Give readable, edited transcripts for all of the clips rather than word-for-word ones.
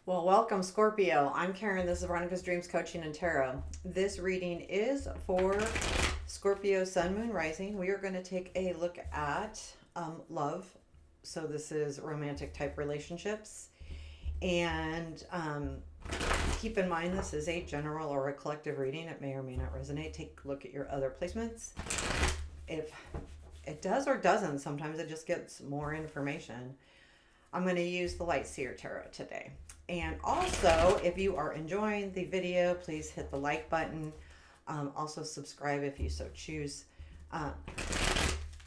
Well, welcome, Scorpio. I'm Karen. This is Veronica's Dreams Coaching and Tarot. This reading is for Scorpio Sun, Moon, Rising. We are going to take a look at love. So, this is romantic type relationships. And keep in mind, this is a general or a collective reading. It may or may not resonate. Take a look at your other placements. If it does or doesn't, sometimes it just gets more information. I'm going to use the Light Seer Tarot today. And also, if you are enjoying the video, please hit the like button. Also, subscribe if you so choose. Uh,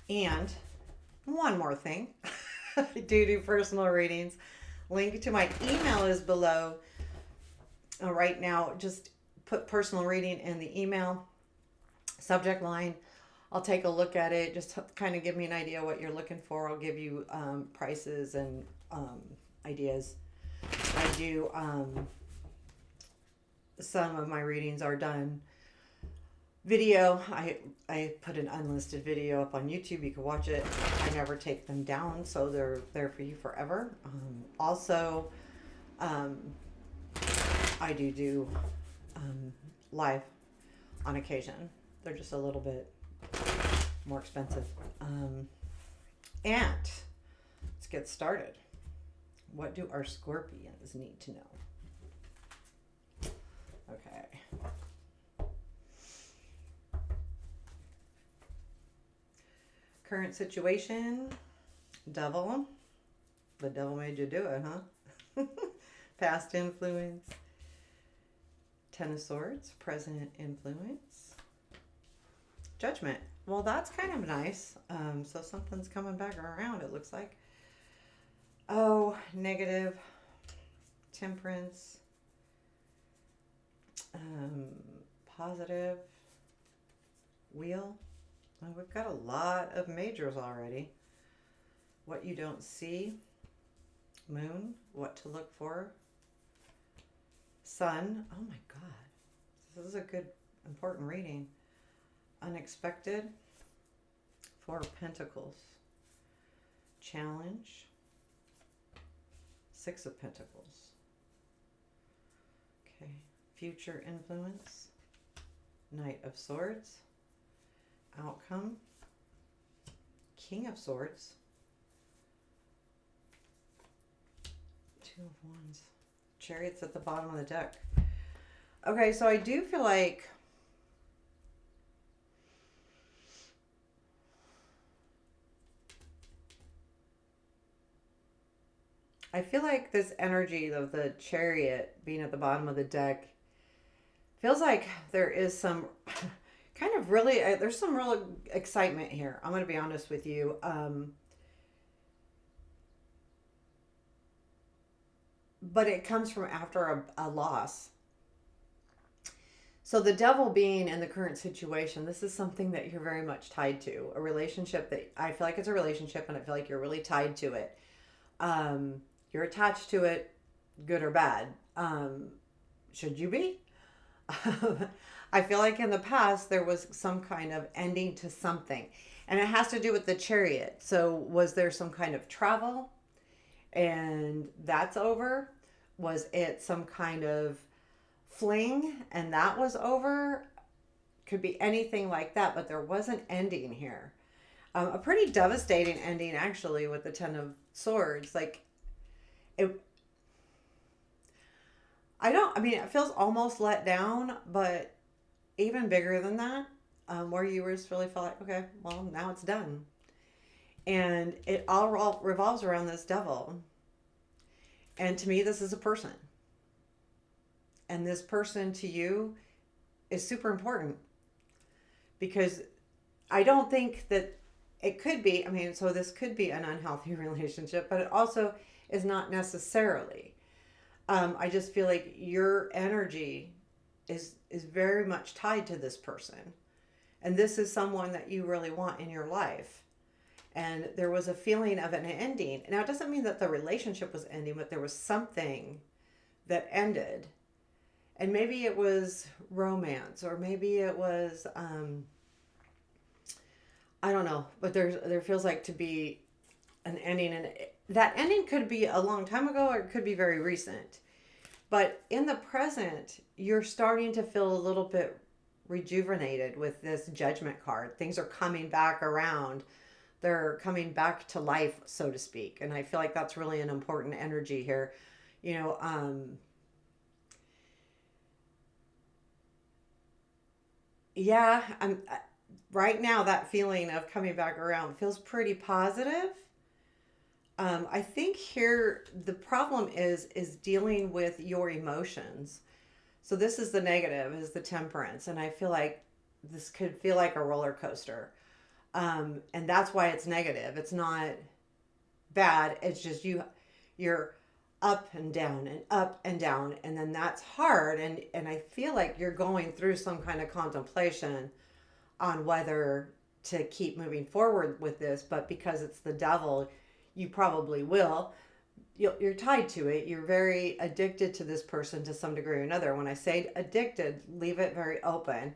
and one more thing I do personal readings. Link to my email is below. Right now, just put personal reading in the email subject line. I'll take a look at it, just kind of give me an idea what you're looking for. I'll give you prices and ideas. I do, some of my readings are done video. I put an unlisted video up on YouTube. You can watch it. I never take them down, so they're there for you forever. Also, I do live on occasion. They're just a little bit more expensive. And let's get started. What do our Scorpions need to know? Okay. Current situation, devil. The devil made you do it, huh? Past influence. Ten of Swords, present influence. Judgment. Well, that's kind of nice. So something's coming back around, it looks like. Oh, negative. Temperance. Positive. Wheel. Well, we've got a lot of majors already. What you don't see. Moon. What to look for. Sun. Oh my God. This is a good, important reading. Unexpected. Four of Pentacles. Challenge. Six of Pentacles. Okay. Future influence. Knight of Swords. Outcome. King of Swords. Two of Wands. Chariots at the bottom of the deck. Okay, so I do feel like this energy of the Chariot being at the bottom of the deck feels like there is some kind of really, there's some real excitement here. I'm going to be honest with you. But it comes from after a loss. So the devil being in the current situation, this is something that you're very much tied to. A relationship that I feel like it's a relationship and I feel like you're really tied to it. You're attached to it, good or bad. Should you be? I feel like in the past there was some kind of ending to something. And it has to do with the Chariot. So was there some kind of travel and that's over? Was it some kind of fling and that was over? Could be anything like that, but there was an ending here. A pretty devastating ending actually with the Ten of Swords. Like it, it feels almost let down, but even bigger than that, where you just really felt like, okay, well, now it's done. And it all revolves around this devil. And to me, this is a person. And this person to you is super important because I don't think that it could be, so this could be an unhealthy relationship, but it also is not necessarily. I just feel like your energy is very much tied to this person. And this is someone that you really want in your life. And there was a feeling of an ending. Now, it doesn't mean that the relationship was ending, but there was something that ended. And maybe it was romance, or maybe it was, I don't know. But there feels like to be an ending, and that ending could be a long time ago or it could be very recent. But in the present, you're starting to feel a little bit rejuvenated with this judgment card. Things are coming back around. They're coming back to life, so to speak. And I feel like that's really an important energy here. You know, yeah, right now that feeling of coming back around feels pretty positive. I think here the problem is dealing with your emotions. So this is the negative, is the temperance, and I feel like this could feel like a roller coaster, and that's why it's negative. It's not bad. It's just you're up and down and up and down, and then that's hard. And I feel like you're going through some kind of contemplation on whether to keep moving forward with this, but because it's the devil, you probably will. You're tied to it. You're very addicted to this person to some degree or another. When I say addicted, leave it very open.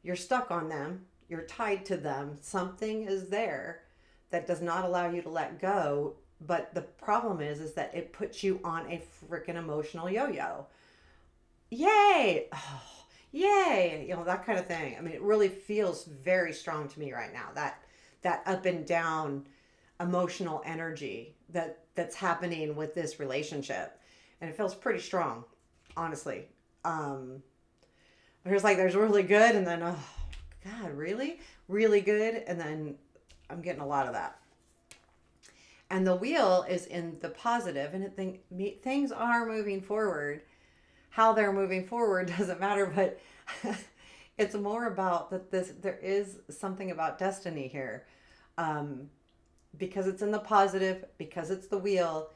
You're stuck on them. You're tied to them. Something is there that does not allow you to let go. But the problem is that it puts you on a freaking emotional yo-yo. Yay! Oh, yay! You know, that kind of thing. I mean, it really feels very strong to me right now. That up and down emotional energy that's happening with this relationship, and it feels pretty strong, honestly. There's like there's really good, and then oh god, really good, and then I'm getting a lot of that. And the wheel is in the positive, and things are moving forward. How they're moving forward doesn't matter, but it's more about that this there is something about destiny here. Um, because it's in the positive, because it's the wheel,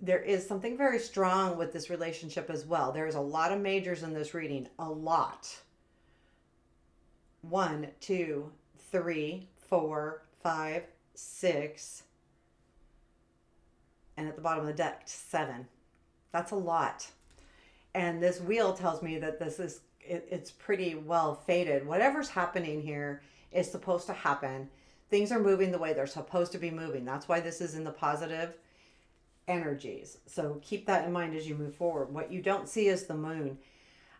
there is something very strong with this relationship as well. There's a lot of majors in this reading, a lot. One, two, three, four, five, six, and at the bottom of the deck, seven. That's a lot. And this wheel tells me that it's pretty well fated. Whatever's happening here is supposed to happen. Things are moving the way they're supposed to be moving. That's why this is in the positive energies. So keep that in mind as you move forward. What you don't see is the moon.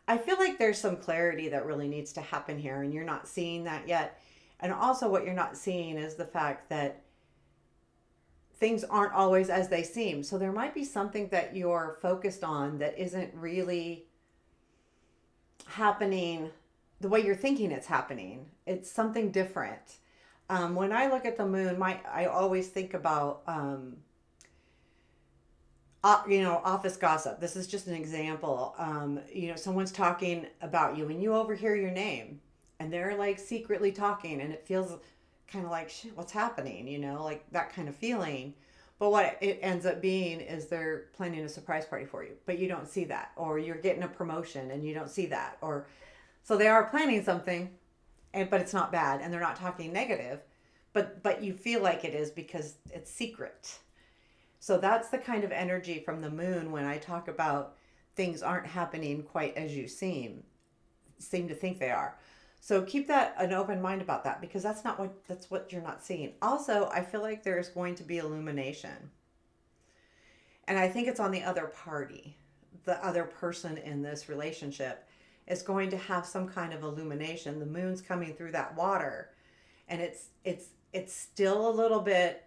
I feel like there's some clarity that really needs to happen here, and you're not seeing that yet. And also, what you're not seeing is the fact that things aren't always as they seem. So there might be something that you're focused on that isn't really happening the way you're thinking it's happening. It's something different. When I look at the moon, I always think about office gossip. This is just an example. Someone's talking about you, and you overhear your name, and they're like secretly talking, and it feels kind of like shit. What's happening? Like that kind of feeling. But what it ends up being is they're planning a surprise party for you, but you don't see that, or you're getting a promotion and you don't see that, or so they are planning something but it's not bad, and they're not talking negative, but you feel like it is because it's secret. So that's the kind of energy from the moon when I talk about things aren't happening quite as you seem to think they are. So keep that an open mind about that, because that's what you're not seeing. Also, I feel like there's going to be illumination, and I think it's on the other party. The other person in this relationship is going to have some kind of illumination. The moon's coming through that water, and it's still a little bit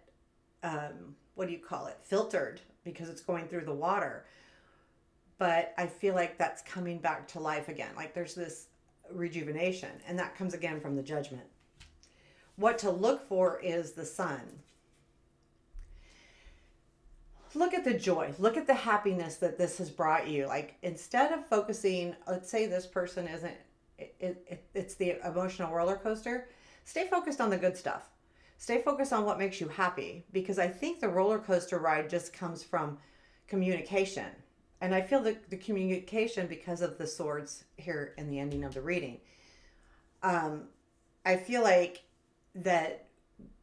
what do you call it, filtered, because it's going through the water. But I feel like that's coming back to life again. Like there's this rejuvenation, and that comes again from the judgment. What to look for is the sun. Look at the joy, look at the happiness that this has brought you. Like instead of focusing, let's say this person isn't it's the emotional roller coaster, stay focused on the good stuff. Stay focused on what makes you happy, because I think the roller coaster ride just comes from communication. And I feel the communication, because of the swords here in the ending of the reading. I feel like that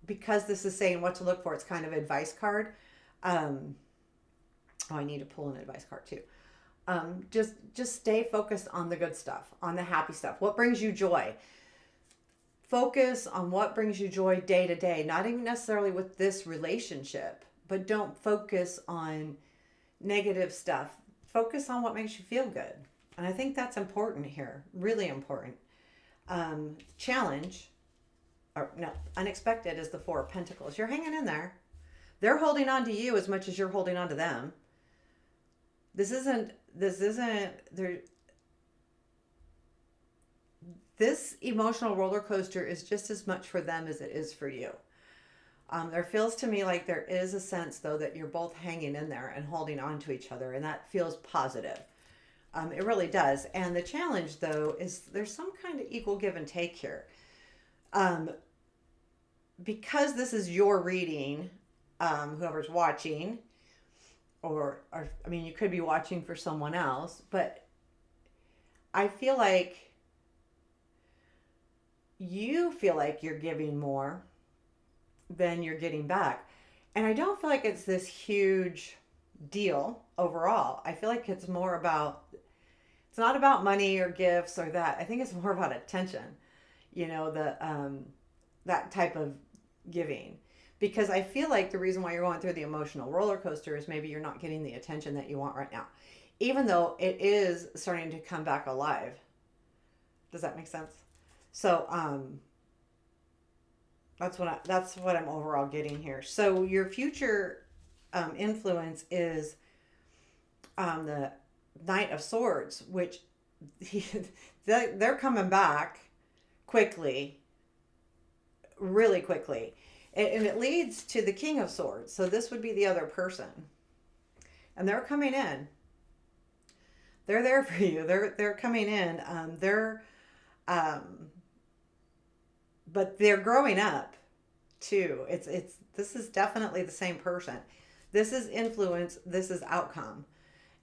because this is saying what to look for, it's kind of advice card. I need to pull an advice card too. Just stay focused on the good stuff, on the happy stuff. What brings you joy? Focus on what brings you joy day to day, not even necessarily with this relationship, but don't focus on negative stuff. focus on what makes you feel good. And I think that's important here, really important. Challenge, or no, unexpected is the Four of Pentacles. You're hanging in there. They're holding on to you as much as you're holding on to them. This emotional roller coaster is just as much for them as it is for you. There feels to me like there is a sense, though, that you're both hanging in there and holding on to each other, and that feels positive. It really does. And the challenge, though, is there's some kind of equal give and take here. Because this is your reading, whoever's watching, or I mean, you could be watching for someone else, but I feel like you feel like you're giving more than you're getting back. And I don't feel like it's this huge deal overall. I feel like it's more about, it's not about money or gifts or that. I think it's more about attention, that type of giving. Because I feel like the reason why you're going through the emotional roller coaster is maybe you're not getting the attention that you want right now, even though it is starting to come back alive. Does that make sense? So that's what I'm overall getting here. So your future influence is the Knight of Swords, which they're coming back quickly, really quickly. And it leads to the King of Swords. So this would be the other person. And they're coming in. They're there for you. They're coming in. But they're growing up too. This is definitely the same person. This is influence. This is outcome.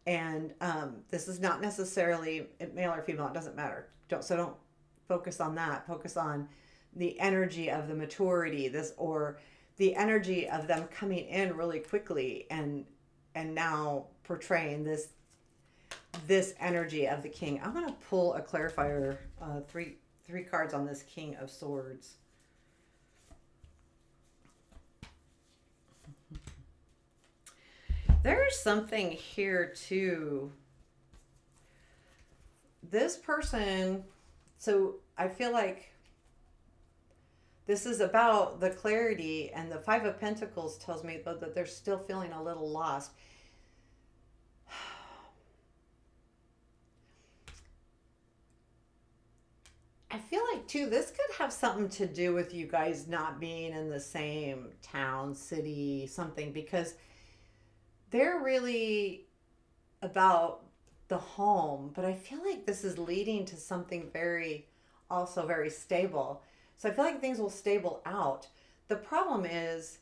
And this is not necessarily male or female. It doesn't matter. Don't focus on that. Focus on the energy of the maturity, or the energy of them coming in really quickly and now portraying this energy of the king. I'm going to pull a clarifier, three cards on this King of Swords. There's something here too. This person, so I feel like this is about the clarity, and the Five of Pentacles tells me that they're still feeling a little lost. I feel like, too, this could have something to do with you guys not being in the same town, city, something, because they're really about the home, but I feel like this is leading to something also very stable. So I feel like things will stable out. The problem is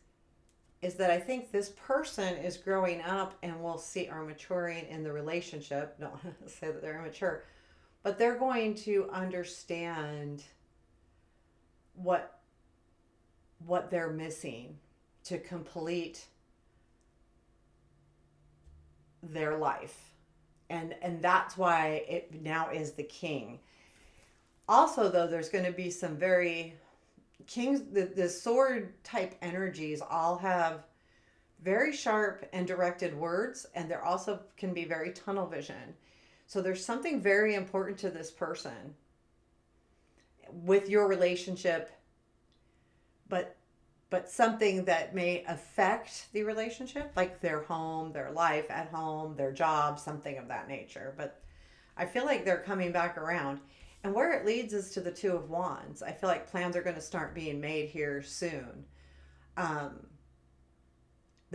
that I think this person is growing up and are maturing in the relationship. Don't say that they're immature, but they're going to understand what they're missing to complete their life. And that's why it now is the king. Also, though, there's going to be some very kings, the sword type energies all have very sharp and directed words, and there also can be very tunnel vision. So there's something very important to this person with your relationship, but something that may affect the relationship, like their home, their life at home, their job, something of that nature. But I feel like they're coming back around. And where it leads is to the Two of Wands. I feel like plans are going to start being made here soon. The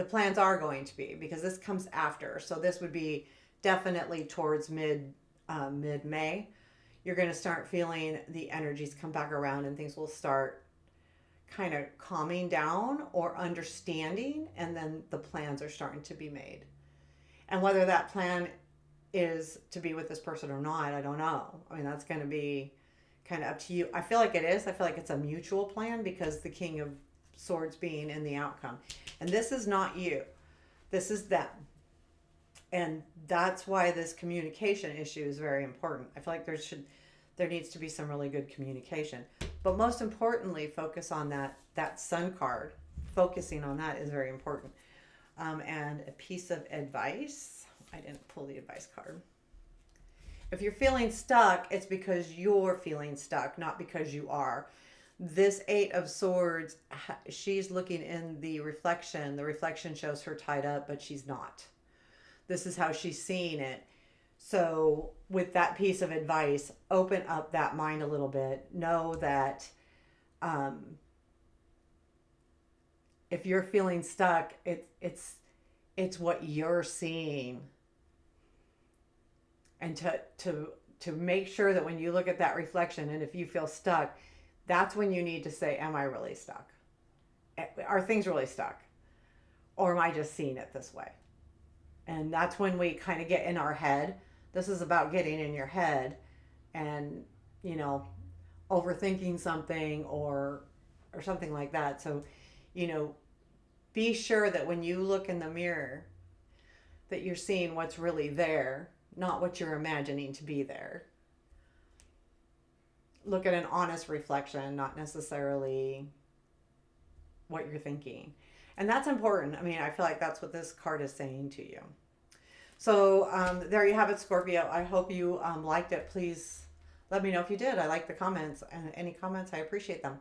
plans are going to be, because this comes after. So this would be definitely towards mid-May. You're going to start feeling the energies come back around, and things will start kind of calming down or understanding, and then the plans are starting to be made. And whether that plan is to be with this person or not, I don't know. I mean, that's going to be kind of up to you. I feel like it is. I feel like it's a mutual plan, because the King of Swords being in the outcome. And this is not you. This is them. And that's why this communication issue is very important. I feel like there needs to be some really good communication. But most importantly, focus on that Sun card. Focusing on that is very important. And a piece of advice. I didn't pull the advice card. If you're feeling stuck, it's because you're feeling stuck, not because you are. This Eight of Swords, she's looking in the reflection. The reflection shows her tied up, but she's not. This is how she's seeing it. So with that piece of advice, open up that mind a little bit. Know that if you're feeling stuck, it's what you're seeing. And to make sure that when you look at that reflection, and if you feel stuck, that's when you need to say, am I really stuck? Are things really stuck? Or am I just seeing it this way? And that's when we kind of get in our head. This is about getting in your head and, you know, overthinking something or something like that. So, you know, be sure that when you look in the mirror that you're seeing what's really there, not what you're imagining to be there. Look at an honest reflection, not necessarily what you're thinking. And that's important. I mean, I feel like that's what this card is saying to you. So there you have it, Scorpio. I hope you liked it. Please let me know if you did. I like the comments, and any comments, I appreciate them.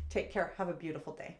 Take care. Have a beautiful day.